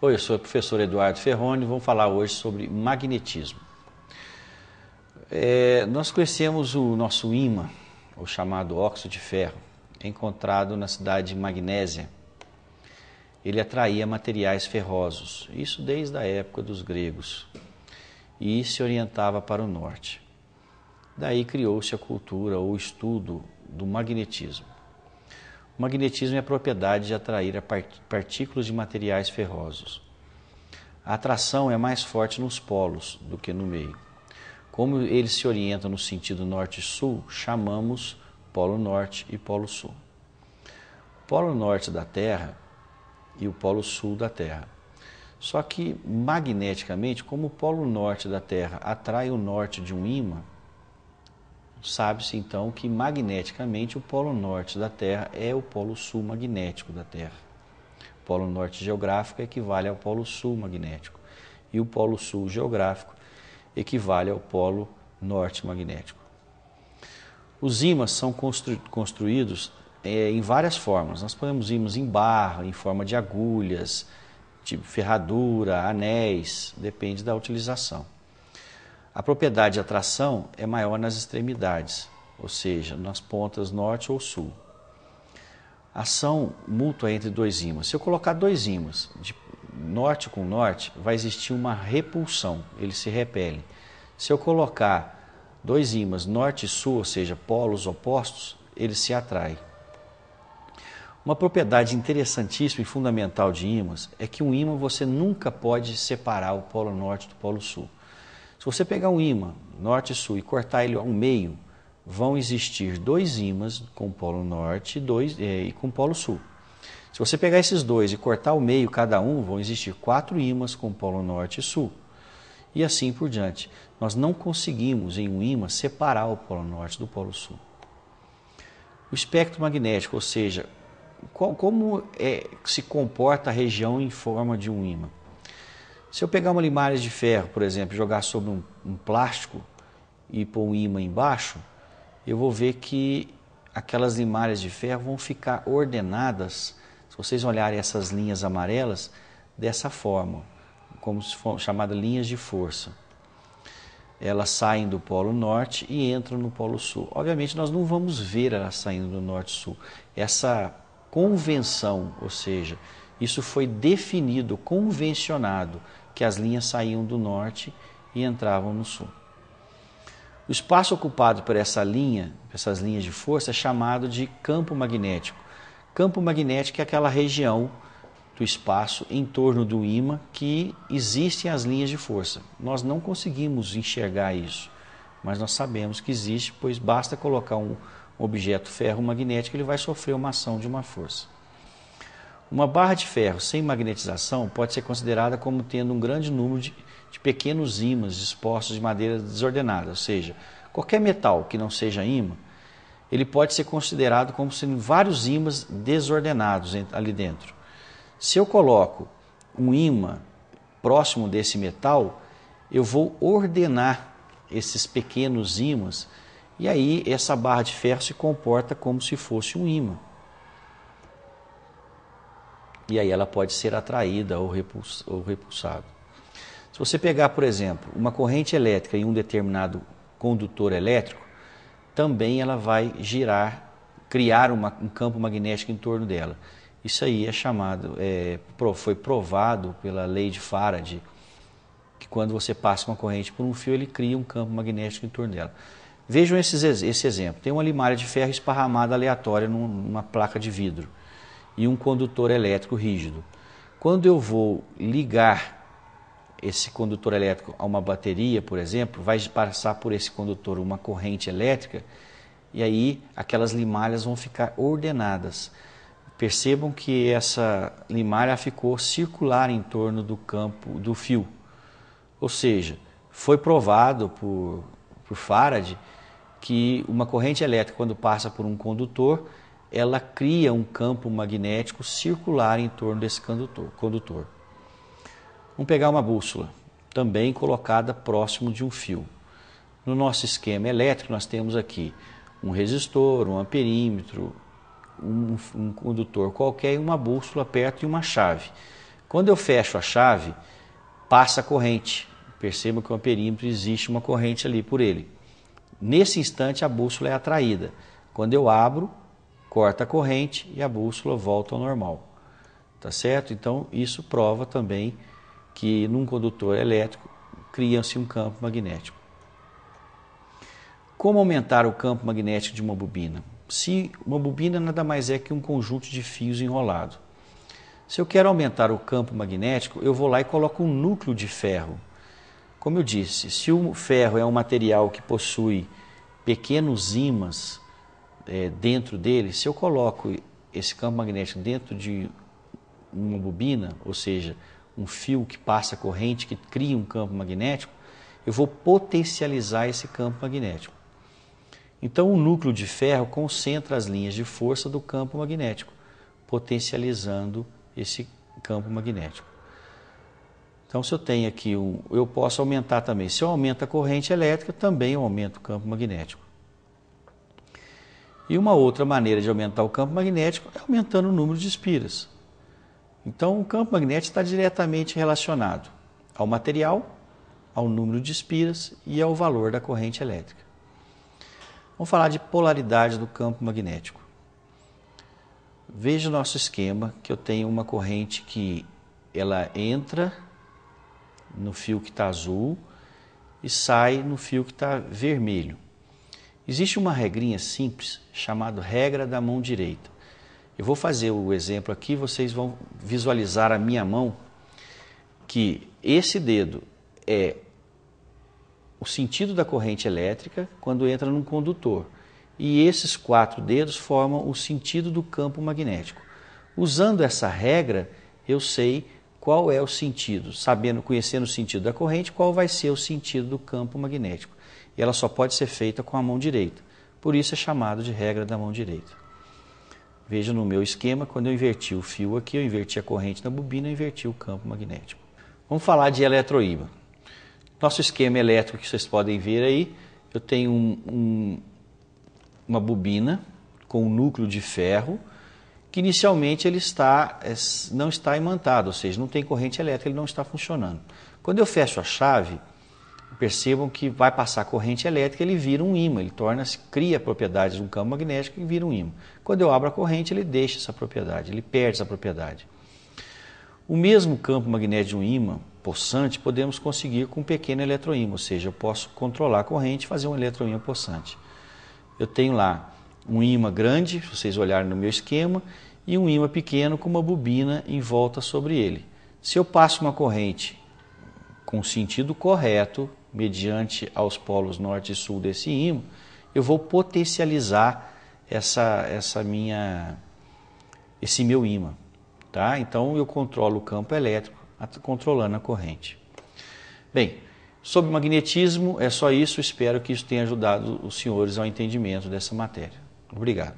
Oi, eu sou o professor Eduardo Ferroni e vamos falar hoje sobre magnetismo. Nós conhecemos o nosso ímã, o chamado óxido de ferro, encontrado na cidade de Magnésia. Ele atraía materiais ferrosos, isso desde a época dos gregos, e se orientava para o norte. Daí criou-se a cultura ou estudo do magnetismo. O magnetismo é a propriedade de atrair partículas de materiais ferrosos. A atração é mais forte nos polos do que no meio. Como eles se orientam no sentido norte-sul, chamamos Polo Norte e Polo Sul. O Polo Norte da Terra e o Polo Sul da Terra. Só que magneticamente, como o Polo Norte da Terra atrai o norte de um ímã, sabe-se então que magneticamente o Polo Norte da Terra é o Polo Sul magnético da Terra. O Polo Norte geográfico equivale ao Polo Sul magnético e o Polo Sul geográfico equivale ao Polo Norte magnético. Os ímãs são construídos em várias formas. Nós podemos ímãs em barra, em forma de agulhas, tipo ferradura, anéis, depende da utilização. A propriedade de atração é maior nas extremidades, ou seja, nas pontas norte ou sul. Ação mútua entre dois ímãs. Se eu colocar dois ímãs de norte com norte, vai existir uma repulsão, eles se repelem. Se eu colocar dois ímãs norte e sul, ou seja, polos opostos, eles se atraem. Uma propriedade interessantíssima e fundamental de ímãs é que um ímã você nunca pode separar o polo norte do polo sul. Se você pegar um ímã norte e sul e cortar ele ao meio, vão existir dois ímãs com polo norte e com polo sul. Se você pegar esses dois e cortar ao meio cada um, vão existir 4 ímãs com polo norte e sul. E assim por diante. Nós não conseguimos em um ímã separar o polo norte do polo sul. O espectro magnético, ou seja, como se comporta a região em forma de um ímã. Se eu pegar uma limalha de ferro, por exemplo, e jogar sobre um plástico e pôr um ímã embaixo, eu vou ver que aquelas limalhas de ferro vão ficar ordenadas, se vocês olharem essas linhas amarelas, dessa forma, como se for chamadas linhas de força. Elas saem do polo norte e entram no polo sul. Obviamente nós não vamos ver elas saindo do norte e sul. Essa convenção, ou seja, isso foi definido, convencionado, que as linhas saíam do norte e entravam no sul. O espaço ocupado por essas linhas de força, é chamado de campo magnético. Campo magnético é aquela região do espaço em torno do ímã que existem as linhas de força. Nós não conseguimos enxergar isso, mas nós sabemos que existe, pois basta colocar um objeto ferromagnético, ele vai sofrer uma ação de uma força. Uma barra de ferro sem magnetização pode ser considerada como tendo um grande número de pequenos ímãs dispostos de maneira desordenada, ou seja, qualquer metal que não seja ímã, ele pode ser considerado como sendo vários ímãs desordenados ali dentro. Se eu coloco um ímã próximo desse metal, eu vou ordenar esses pequenos ímãs e aí essa barra de ferro se comporta como se fosse um ímã. E aí ela pode ser atraída ou repulsada. Se você pegar, por exemplo, uma corrente elétrica em um determinado condutor elétrico, também ela vai criar um campo magnético em torno dela. Isso aí é chamado, foi provado pela lei de Faraday, que quando você passa uma corrente por um fio, ele cria um campo magnético em torno dela. Vejam esse exemplo. Tem uma limalha de ferro esparramada aleatória numa placa de vidro e um condutor elétrico rígido. Quando eu vou ligar esse condutor elétrico a uma bateria, por exemplo, vai passar por esse condutor uma corrente elétrica e aí aquelas limalhas vão ficar ordenadas. Percebam que essa limalha ficou circular em torno do campo do fio. Ou seja, foi provado por Faraday que uma corrente elétrica, quando passa por um condutor, ela cria um campo magnético circular em torno desse condutor. Vamos pegar uma bússola, também colocada próximo de um fio. No nosso esquema elétrico, nós temos aqui um resistor, um amperímetro, um condutor qualquer e uma bússola perto e uma chave. Quando eu fecho a chave, passa a corrente. Perceba que o amperímetro existe uma corrente ali por ele. Nesse instante a bússola é atraída. Quando eu abro, corta a corrente e a bússola volta ao normal. Tá certo? Então isso prova também que num condutor elétrico cria-se um campo magnético. Como aumentar o campo magnético de uma bobina? Se uma bobina nada mais é que um conjunto de fios enrolado. Se eu quero aumentar o campo magnético, eu vou lá e coloco um núcleo de ferro. Como eu disse, se o ferro é um material que possui pequenos ímãs dentro dele, se eu coloco esse campo magnético dentro de uma bobina, ou seja, um fio que passa corrente, que cria um campo magnético, eu vou potencializar esse campo magnético. Então, o núcleo de ferro concentra as linhas de força do campo magnético, potencializando esse campo magnético. Então, se eu tenho aqui, eu posso aumentar também. Se eu aumento a corrente elétrica, também eu aumento o campo magnético. E uma outra maneira de aumentar o campo magnético é aumentando o número de espiras. Então, o campo magnético está diretamente relacionado ao material, ao número de espiras e ao valor da corrente elétrica. Vamos falar de polaridade do campo magnético. Veja o nosso esquema, que eu tenho uma corrente que ela entra no fio que está azul e sai no fio que está vermelho. Existe uma regrinha simples chamada regra da mão direita. Eu vou fazer o exemplo aqui, vocês vão visualizar a minha mão, que esse dedo é o sentido da corrente elétrica quando entra num condutor. E esses 4 dedos formam o sentido do campo magnético. Usando essa regra, eu sei qual é o sentido, conhecendo o sentido da corrente, qual vai ser o sentido do campo magnético. E ela só pode ser feita com a mão direita. Por isso é chamado de regra da mão direita. Veja no meu esquema, quando eu inverti o fio aqui, eu inverti a corrente na bobina, eu inverti o campo magnético. Vamos falar de eletroímã. Nosso esquema elétrico que vocês podem ver aí, eu tenho uma bobina com um núcleo de ferro, que inicialmente ele não está imantado, ou seja, não tem corrente elétrica, ele não está funcionando. Quando eu fecho a chave, percebam que vai passar corrente elétrica, ele vira um ímã, ele cria propriedades de um campo magnético e vira um ímã. Quando eu abro a corrente, ele deixa essa propriedade, ele perde essa propriedade. O mesmo campo magnético de um ímã possante podemos conseguir com um pequeno eletroímã, ou seja, eu posso controlar a corrente e fazer um eletroímã possante. Eu tenho lá um ímã grande, se vocês olharem no meu esquema, e um ímã pequeno com uma bobina em volta sobre ele. Se eu passo uma corrente com o sentido correto, mediante aos polos norte e sul desse ímã, eu vou potencializar esse meu ímã. Tá? Então eu controlo o campo elétrico controlando a corrente. Bem, sobre magnetismo é só isso, espero que isso tenha ajudado os senhores ao entendimento dessa matéria. Obrigado.